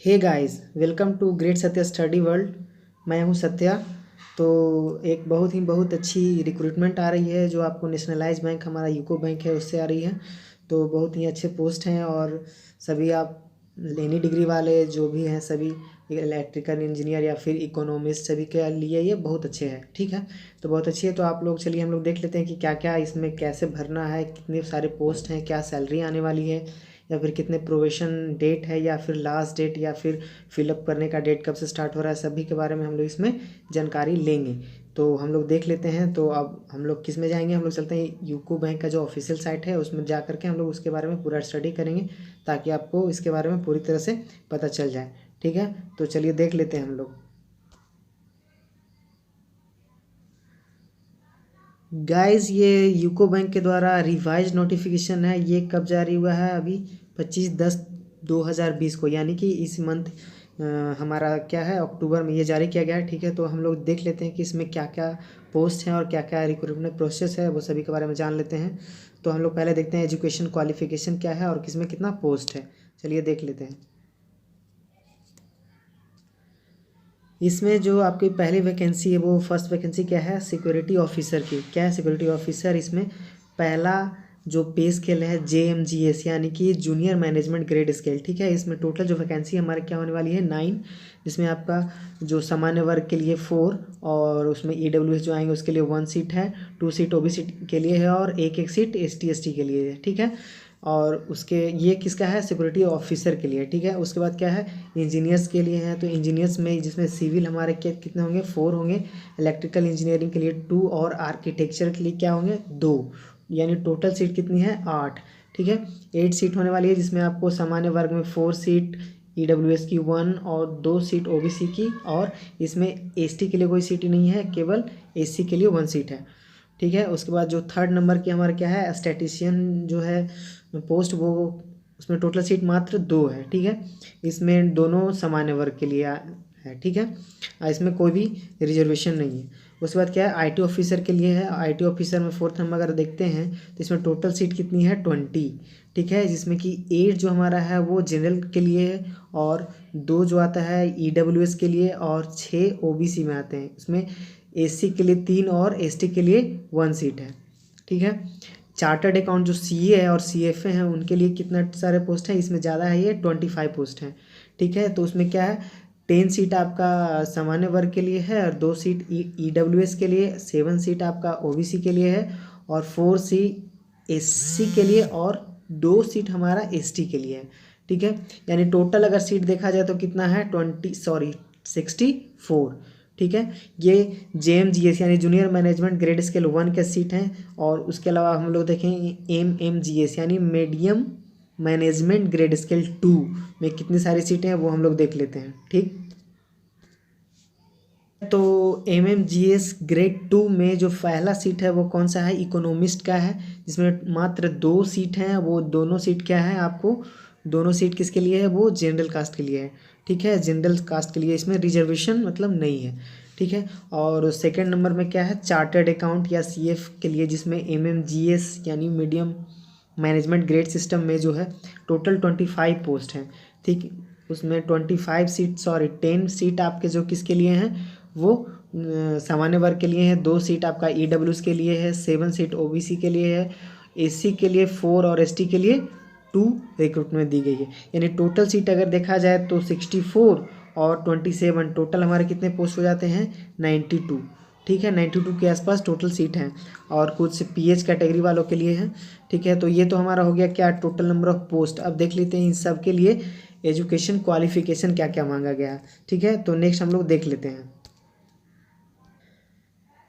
Hey guys, welcome to great Satya study world. मैं हूं सत्या। तो एक बहुत अच्छी रिक्रूटमेंट आ रही है जो आपको नेशनलाइज बैंक, हमारा यूको बैंक है, उससे आ रही है। तो बहुत ही अच्छे पोस्ट हैं और सभी आप एनी डिग्री वाले जो भी हैं सभी इलेक्ट्रिकल इंजीनियर या फिर इकोनॉमिस्ट सभी के लिए ये बहुत अच्छे हैं। ठीक है, तो बहुत अच्छी है। तो आप लोग चलिए हम लोग देख लेते हैं कि क्या क्या इसमें कैसे भरना है, कितने सारे पोस्ट हैं, क्या सैलरी आने वाली है, या फिर कितने प्रोवेशन डेट है, या फिर लास्ट डेट, या फिर फिलअप करने का डेट कब से स्टार्ट हो रहा है, सभी के बारे में हम लोग इसमें जानकारी लेंगे। तो हम लोग देख लेते हैं। तो अब हम लोग किस में जाएंगे, हम लोग चलते हैं यूको बैंक का जो ऑफिशियल साइट है उसमें जा करके हम लोग उसके बारे में पूरा स्टडी करेंगे ताकि आपको इसके बारे में पूरी तरह से पता चल जाए। ठीक है, तो चलिए देख लेते हैं हम लोग। गाइस, ये यूको बैंक के द्वारा रिवाइज नोटिफिकेशन है। ये कब जारी हुआ है? अभी 25/10/2020 को, यानी कि इस मंथ हमारा क्या है, अक्टूबर में ये जारी किया गया है। ठीक है, तो हम लोग देख लेते हैं कि इसमें क्या क्या पोस्ट हैं और क्या क्या रिक्रूटमेंट प्रोसेस है, वो सभी के बारे में जान लेते हैं। तो हम लोग पहले देखते हैं एजुकेशन क्वालिफिकेशन क्या है और किसमें कितना पोस्ट है। चलिए देख लेते हैं। इसमें जो आपकी पहली वैकेंसी है वो फर्स्ट वैकेंसी क्या है, सिक्योरिटी ऑफिसर की। क्या है सिक्योरिटी ऑफिसर? इसमें पहला जो पे स्केल है JMGS, यानी कि जूनियर मैनेजमेंट ग्रेड स्केल। ठीक है, इसमें टोटल जो वैकेंसी हमारे क्या होने वाली है 9। इसमें आपका जो सामान्य वर्ग के लिए 4 और उसमें EWS जो आएंगे उसके लिए 1 सीट है, 2 सीट OBC के लिए है और एक सीट ST/ST के लिए है। ठीक है, और उसके ये किसका है, सिक्योरिटी ऑफिसर के लिए। ठीक है, उसके बाद क्या है, इंजीनियर्स के लिए है। तो इंजीनियर्स में जिसमें सिविल हमारे क्या कितने होंगे, 4 होंगे, इलेक्ट्रिकल इंजीनियरिंग के लिए 2 और आर्किटेक्चर के लिए क्या होंगे 2, यानी टोटल सीट कितनी है 8। ठीक है, 8 सीट होने वाली है जिसमें आपको सामान्य वर्ग में 4 सीट, EWS की 1 और 2 सीट OBC की, और इसमें ST के लिए कोई सीट ही नहीं है, केवल SC के लिए 1 सीट है। ठीक है, उसके बाद जो थर्ड नंबर की हमारा क्या है, स्टैटिशियन जो है पोस्ट, वो उसमें टोटल सीट मात्र 2 है। ठीक है, इसमें दोनों सामान्य वर्ग के लिए है। ठीक है, इसमें कोई भी रिजर्वेशन नहीं है। उसके बाद क्या है, IT ऑफिसर के लिए है। IT ऑफिसर में फोर्थ नंबर अगर देखते हैं तो इसमें टोटल सीट कितनी है 20। ठीक है, जिसमें कि 8 जो हमारा है वो जनरल के लिए है, और 2 जो आता है EWS के लिए, और 6 OBC में आते हैं। इसमें SC के लिए 3 और ST के लिए 1 सीट है। ठीक है, चार्टर्ड अकाउंट जो CA है और CFA हैं उनके लिए कितना सारे पोस्ट हैं, इसमें ज़्यादा है, ये 25 पोस्ट हैं। ठीक है, तो उसमें क्या है, 10 सीट आपका सामान्य वर्ग के लिए है और 2 सीट EWS के लिए, 7 सीट आपका OBC के लिए है, और 4 सीट SC के लिए, और 2 सीट हमारा ST के लिए है। ठीक है, यानी टोटल अगर सीट देखा जाए तो कितना है 64। ठीक है, ये JMGS यानी जूनियर मैनेजमेंट ग्रेड स्केल 1 के सीट हैं। और उसके अलावा हम लोग देखें MMGS यानी मीडियम मैनेजमेंट ग्रेड स्केल 2 में कितनी सारी सीटें हैं वो हम लोग देख लेते हैं। ठीक, तो MMGS ग्रेड 2 में जो पहला सीट है वो कौन सा है, इकोनॉमिस्ट का है, जिसमें मात्र 2 सीट हैं। वो दोनों सीट क्या है आपको, दोनों सीट किसके लिए है, वो जनरल कास्ट के लिए है। ठीक है, जनरल कास्ट के लिए, इसमें रिजर्वेशन मतलब नहीं है। ठीक है, और सेकंड नंबर में क्या है, चार्टर्ड अकाउंट या CF के लिए, जिसमें MMGS यानी मीडियम मैनेजमेंट ग्रेड सिस्टम में जो है टोटल 25 पोस्ट हैं। ठीक, उसमें 25 सीट, सॉरी 10 सीट आपके जो किसके लिए हैं, वो सामान्य वर्ग के लिए है, 2 सीट आपका EWS के लिए है, 7 सीट OBC के लिए है, SC के लिए 4 और ST के लिए 2 रिक्रूटमेंट दी गई है। यानी टोटल सीट अगर देखा जाए तो 64 और 27, टोटल हमारे कितने पोस्ट हो जाते हैं 92। ठीक है, 92 के आसपास टोटल सीट हैं, और कुछ PH कैटेगरी वालों के लिए है। ठीक है, तो ये तो हमारा हो गया क्या, टोटल नंबर ऑफ पोस्ट। अब देख लेते हैं इन सब के लिए एजुकेशन क्वालिफिकेशन क्या क्या मांगा गया है। ठीक है, तो नेक्स्ट हम लोग देख लेते हैं।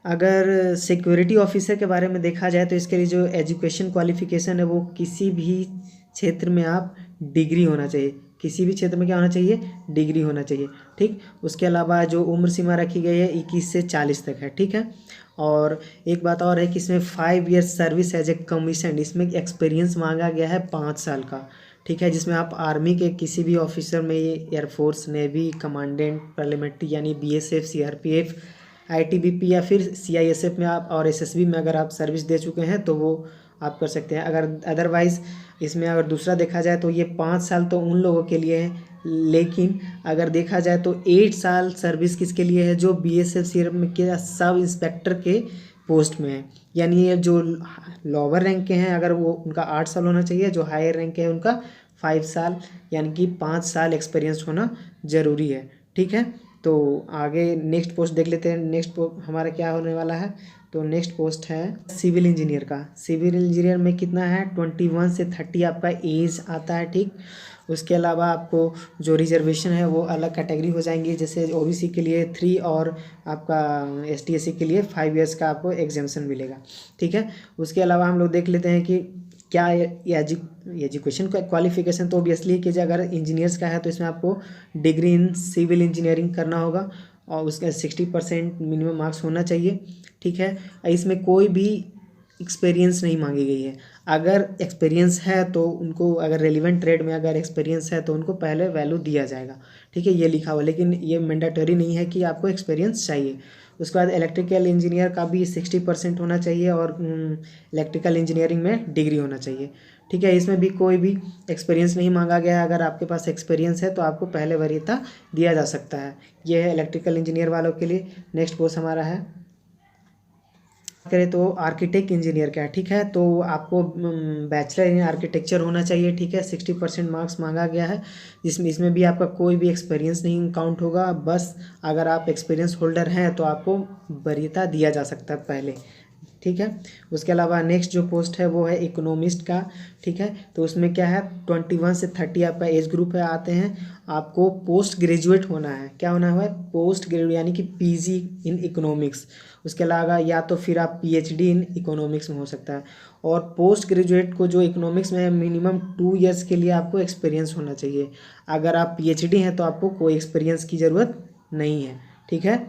अगर सिक्योरिटी ऑफिसर के बारे में देखा जाए तो इसके लिए जो एजुकेशन क्वालिफिकेशन है वो किसी भी क्षेत्र में आप डिग्री होना चाहिए। किसी भी क्षेत्र में क्या होना चाहिए, डिग्री होना चाहिए। ठीक, उसके अलावा जो उम्र सीमा रखी गई है 21 से 40 तक है। ठीक है, और एक बात और है कि इसमें 5 year service as a commission, इसमें एक्सपीरियंस मांगा गया है 5 साल का। ठीक है, जिसमें आप आर्मी के किसी भी ऑफिसर में, एयरफोर्स, नेवी, कमांडेंट, पार्लियामेंट्री यानी BSF, CRPF, ITBP या फिर CISF में आप, और SSB में अगर आप सर्विस दे चुके हैं तो वो आप कर सकते हैं। अगर अदरवाइज़ इसमें अगर दूसरा देखा जाए तो ये 5 साल तो उन लोगों के लिए है लेकिन अगर देखा जाए तो 8 साल सर्विस किसके लिए है, जो BSF सीरम के सब इंस्पेक्टर के पोस्ट में है। यानी ये जो लोअर रैंक के हैं अगर वो उनका 8 साल होना चाहिए, जो हायर रैंक के हैं उनका 5 साल यानी कि 5 साल एक्सपीरियंस होना ज़रूरी है। ठीक है, तो आगे नेक्स्ट पोस्ट देख लेते हैं। नेक्स्ट पोस्ट हमारा क्या होने वाला है, तो नेक्स्ट पोस्ट है सिविल इंजीनियर का। सिविल इंजीनियर में कितना है, 21 से 30 आपका एज आता है। ठीक, उसके अलावा आपको जो रिजर्वेशन है वो अलग कैटेगरी हो जाएंगी, जैसे OBC के लिए 3 और आपका ST SC के लिए 5 ईयर्स का आपको एग्जामेशन मिलेगा। ठीक है, उसके अलावा हम लोग देख लेते हैं कि क्या एजुकेशन का क्वालिफिकेशन, तो ऑब्वियसली कि अगर इंजीनियर्स का है तो इसमें आपको डिग्री इन सिविल इंजीनियरिंग करना होगा और उसका 60% मिनिमम मार्क्स होना चाहिए। ठीक है, इसमें कोई भी एक्सपीरियंस नहीं मांगी गई है। अगर एक्सपीरियंस है तो उनको, अगर रेलिवेंट ट्रेड में अगर एक्सपीरियंस है तो उनको पहले वैल्यू दिया जाएगा। ठीक है, ये लिखा हुआ, लेकिन ये मैंडेटरी नहीं है कि आपको एक्सपीरियंस चाहिए। उसके बाद इलेक्ट्रिकल इंजीनियर का भी 60% होना चाहिए और इलेक्ट्रिकल इंजीनियरिंग में डिग्री होना चाहिए। ठीक है, इसमें भी कोई भी एक्सपीरियंस नहीं मांगा गया है। अगर आपके पास एक्सपीरियंस है तो आपको पहले वरीयता दिया जा सकता है। ये है इलेक्ट्रिकल इंजीनियर वालों के लिए। नेक्स्ट पोस्ट हमारा है, करें तो आर्किटेक्ट इंजीनियर का है। ठीक है, तो आपको बैचलर इन आर्किटेक्चर होना चाहिए। ठीक है, 60% मार्क्स मांगा गया है। इसमें भी आपका कोई भी एक्सपीरियंस नहीं काउंट होगा, बस अगर आप एक्सपीरियंस होल्डर हैं तो आपको वरीयता दिया जा सकता है पहले। ठीक है, उसके अलावा नेक्स्ट जो पोस्ट है वो है इकोनॉमिस्ट का। ठीक है, तो उसमें क्या है, 21 से 30 आपका एज ग्रुप है आते हैं। आपको पोस्ट ग्रेजुएट होना है। क्या होना है, पोस्ट ग्रेजुएट यानी कि PG इन इकोनॉमिक्स। उसके अलावा या तो फिर आप PhD इन इकोनॉमिक्स में हो सकता है। और पोस्ट ग्रेजुएट को जो इकोनॉमिक्स में है मिनिमम 2 ईयर्स के लिए आपको एक्सपीरियंस होना चाहिए। अगर आप PhD हैं तो आपको कोई एक्सपीरियंस की ज़रूरत नहीं है। ठीक है,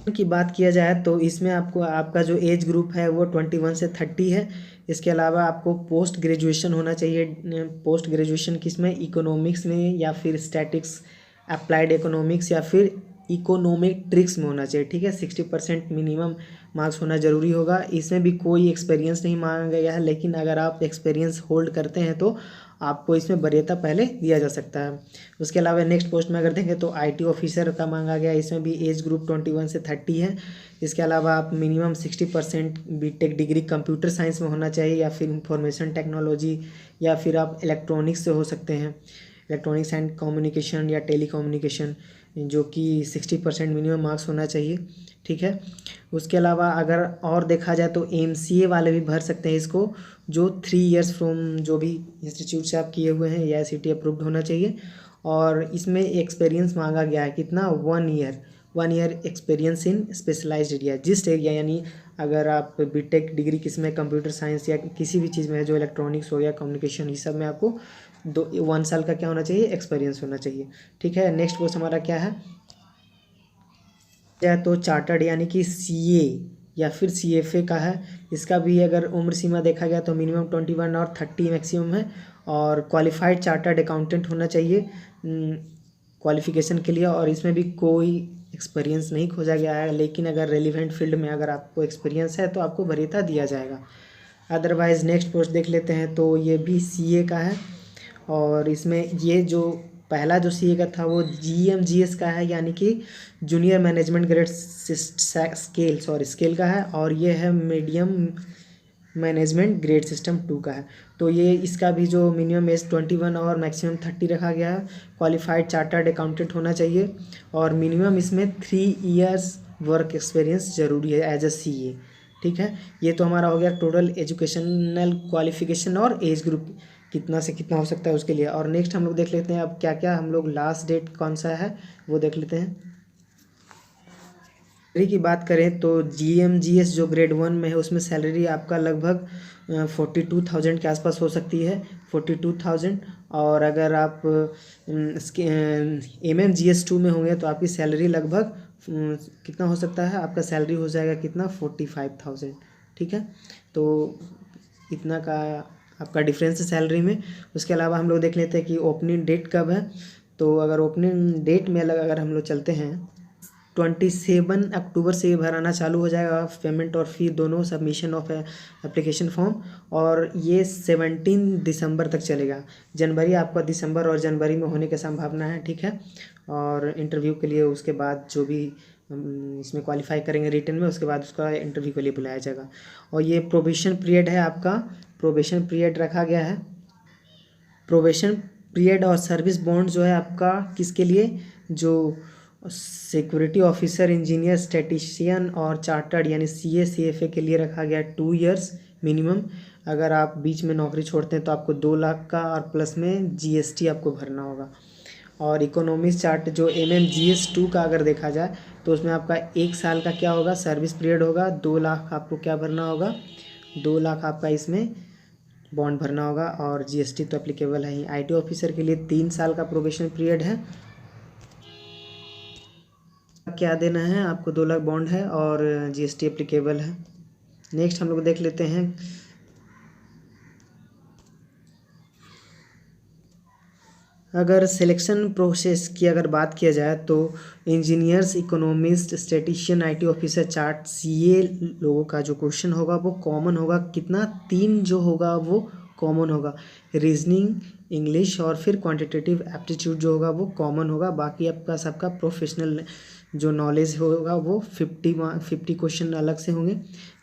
की बात किया जाए तो इसमें आपको आपका जो एज ग्रुप है वो 21 से 30 है। इसके अलावा आपको पोस्ट ग्रेजुएशन होना चाहिए। पोस्ट ग्रेजुएशन किस में, इकोनॉमिक्स में या फिर स्टैटिक्स, अप्लाइड इकोनॉमिक्स या फिर इकोनॉमेट्रिक्स में होना चाहिए। ठीक है, 60% मिनिमम मार्क्स होना ज़रूरी होगा। इसमें भी कोई एक्सपीरियंस नहीं मांगा गया है, लेकिन अगर आप एक्सपीरियंस होल्ड करते हैं तो आपको इसमें वरीयता पहले दिया जा सकता है। उसके अलावा नेक्स्ट पोस्ट में अगर देखें तो IT ऑफिसर का मांगा गया। इसमें भी एज ग्रुप 21 से 30 है। इसके अलावा आप minimum 60% BTech degree computer science में होना चाहिए या फिर इंफॉर्मेशन टेक्नोलॉजी या फिर आप इलेक्ट्रॉनिक्स से हो सकते हैं, इलेक्ट्रॉनिक्स एंड कम्युनिकेशन या टेलीकम्युनिकेशन, जो कि 60% मिनिमम मार्क्स होना चाहिए। ठीक है, उसके अलावा अगर और देखा जाए तो MCA वाले भी भर सकते हैं इसको, जो 3 ईयर्स फ्रॉम जो भी इंस्टीट्यूट से आप किए हुए हैं या AICTE अप्रूव्ड होना चाहिए। और इसमें एक्सपीरियंस मांगा गया है कितना, 1 year experience in specialised area. जिस एरिया यानी अगर आप BTech डिग्री किस में, कंप्यूटर साइंस या किसी भी चीज़ में है, जो इलेक्ट्रॉनिक्स हो गया, कम्युनिकेशन, ये सब में आपको 1 साल का क्या होना चाहिए, एक्सपीरियंस होना चाहिए। ठीक है, नेक्स्ट पोस्ट हमारा क्या है, तो चार्टर्ड यानी कि CA या फिर CFA का है। इसका भी अगर उम्र सीमा देखा गया तो मिनिमम 21 और 30 मैक्सिमम है। और क्वालिफाइड चार्टर्ड अकाउंटेंट होना चाहिए क्वालिफिकेशन के लिए। और इसमें भी कोई एक्सपीरियंस नहीं खोजा गया है, लेकिन अगर रेलिवेंट फील्ड में अगर आपको एक्सपीरियंस है तो आपको वरीयता दिया जाएगा। अदरवाइज नेक्स्ट पोस्ट देख लेते हैं, तो ये भी CA का है। और इसमें ये जो पहला जो CA का था वो GMGS का है, यानी कि जूनियर मैनेजमेंट ग्रेड स्केल का है। और ये है मीडियम मैनेजमेंट ग्रेड सिस्टम 2 का है। तो ये इसका भी जो मिनिमम एज 21 और मैक्सिमम 30 रखा गया है। क्वालिफाइड चार्टर्ड अकाउंटेंट होना चाहिए और मिनिमम इसमें 3 ईयर्स वर्क एक्सपीरियंस ज़रूरी है एज अ CA। ठीक है, ये तो हमारा हो गया टोटल एजुकेशनल क्वालिफिकेशन और एज ग्रुप कितना से कितना हो सकता है उसके लिए। और नेक्स्ट हम लोग देख लेते हैं अब क्या क्या हम लोग लास्ट डेट कौन सा है वो देख लेते हैं। सैलरी की बात करें तो GMGS जो ग्रेड 1 में है उसमें सैलरी आपका लगभग 42,000 के आसपास हो सकती है, 42,000। और अगर आप MMGS 2 में होंगे तो आपकी सैलरी लगभग कितना हो सकता है, आपका सैलरी हो जाएगा कितना, 45,000। ठीक है, तो इतना का आपका डिफरेंस है सैलरी में। उसके अलावा हम लोग देख लेते हैं कि ओपनिंग डेट कब है। तो अगर ओपनिंग डेट में अगर हम लोग चलते हैं 27 अक्टूबर से ये भराना चालू हो जाएगा, पेमेंट और फी दोनों, सबमिशन ऑफ एप्लीकेशन फॉर्म। और ये 17 दिसंबर तक चलेगा। जनवरी आपका दिसंबर और जनवरी में होने की संभावना है, ठीक है। और इंटरव्यू के लिए उसके बाद जो भी इसमें क्वालिफाई करेंगे रिटन में, उसके बाद उसका इंटरव्यू के लिए बुलाया जाएगा। और ये प्रोबेशन पीरियड है आपका, प्रोबेशन पीरियड रखा गया है। प्रोबेशन पीरियड और सर्विस बॉन्ड जो है आपका किसके लिए, जो सिक्योरिटी ऑफिसर, इंजीनियर, स्टैटिस्टिशियन और चार्टर्ड यानी CA CFA के लिए रखा गया 2 इयर्स मिनिमम। अगर आप बीच में नौकरी छोड़ते हैं तो आपको 2 लाख का और प्लस में GST आपको भरना होगा। और इकोनॉमिक्स चार्ट जो MMGS 2 का अगर देखा जाए तो उसमें आपका 1 साल का क्या होगा, सर्विस पीरियड होगा। 2 लाख आपको क्या भरना होगा, 2 लाख आपका इसमें बॉन्ड भरना होगा। और GST तो एप्लीकेबल है ही। IT ऑफिसर के लिए 3 साल का प्रोबेशन पीरियड है। क्या देना है आपको, 2 लाख बॉन्ड है और GST एप्लीकेबल है। नेक्स्ट हम लोग देख लेते हैं अगर सिलेक्शन प्रोसेस की अगर बात किया जाए तो engineers, economist, statistician, IT officer, chart CA लोगों का जो क्वेश्चन होगा वो कॉमन होगा। कितना, 3 जो होगा वो कॉमन होगा। रीजनिंग, इंग्लिश और फिर क्वांटिटेटिव एप्टीट्यूड जो होगा वो कॉमन होगा। बाकी आपका सबका प्रोफेशनल जो नॉलेज होगा वो 50 क्वेश्चन अलग से होंगे,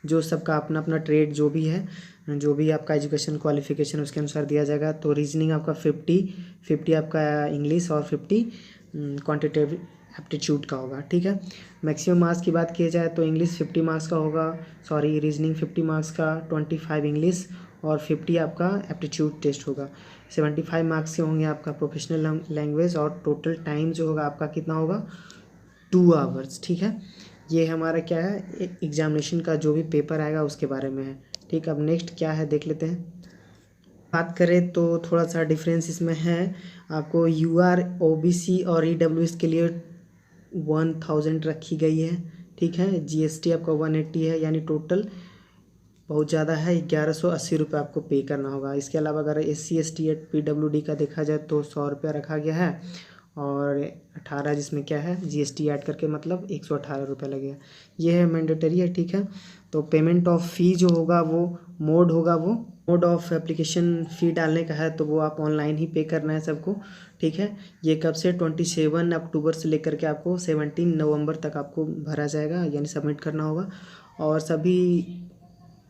जो सबका अपना अपना ट्रेड जो भी है, जो भी आपका एजुकेशन क्वालिफिकेशन उसके अनुसार दिया जाएगा। तो रीजनिंग आपका 50 आपका इंग्लिश और 50 क्वांटिटेटिव एप्टीट्यूड का होगा, ठीक है। मैक्सिमम मार्क्स की बात की जाए तो इंग्लिश 50 मार्क्स का होगा, सॉरी रीजनिंग 50 मार्क्स का, 25 इंग्लिश और 50 आपका एप्टीट्यूड टेस्ट होगा। 75 मार्क्स के होंगे आपका प्रोफेशनल लैंग्वेज। और टोटल टाइम जो होगा आपका कितना होगा, 2 आवर्स, ठीक है। ये हमारा क्या है, एग्जामिनेशन का जो भी पेपर आएगा उसके बारे में है, ठीक। अब नेक्स्ट क्या है देख लेते हैं। बात करें तो थोड़ा सा डिफरेंस इसमें है। आपको UR, OBC और EWS के लिए 1000 रखी गई है, ठीक है। GST आपका 180 है, यानी टोटल बहुत ज़्यादा है, 1180 रुपये आपको पे करना होगा। इसके अलावा अगर SC ST PWD का देखा जाए तो 100 रुपया रखा गया है। और 18 जिसमें क्या है GST ऐड करके मतलब 118 रुपये लगेगा। ये है मैंडेटरी है, ठीक है। तो पेमेंट ऑफ फ़ी जो होगा वो मोड ऑफ एप्लीकेशन फ़ी डालने का है, तो वो आप ऑनलाइन ही पे करना है सबको, ठीक है। ये कब से, 27 अक्टूबर से लेकर के आपको 17 नवंबर तक आपको भरा जाएगा, यानी सबमिट करना होगा। और सभी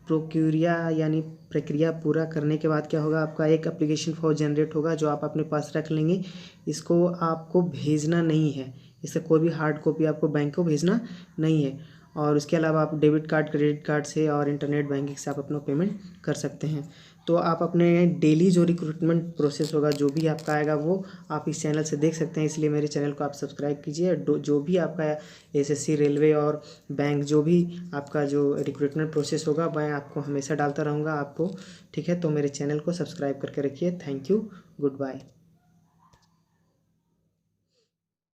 प्रक्रिया पूरा करने के बाद क्या होगा, आपका एक एप्लीकेशन फॉर्म जनरेट होगा जो आप अपने पास रख लेंगे। इसको आपको भेजना नहीं है, इससे कोई भी हार्ड कॉपी आपको बैंक को भेजना नहीं है। और उसके अलावा आप डेबिट कार्ड, क्रेडिट कार्ड से और इंटरनेट बैंकिंग से आप अपना पेमेंट कर सकते हैं। तो आप अपने डेली जो रिक्रूटमेंट प्रोसेस होगा जो भी आपका आएगा वो आप इस चैनल से देख सकते हैं। इसलिए मेरे चैनल को आप सब्सक्राइब कीजिए। जो भी आपका SSC, रेलवे और बैंक जो भी आपका जो रिक्रूटमेंट प्रोसेस होगा मैं आपको हमेशा डालता रहूँगा आपको, ठीक है। तो मेरे चैनल को सब्सक्राइब करके रखिए। Thank you, good bye.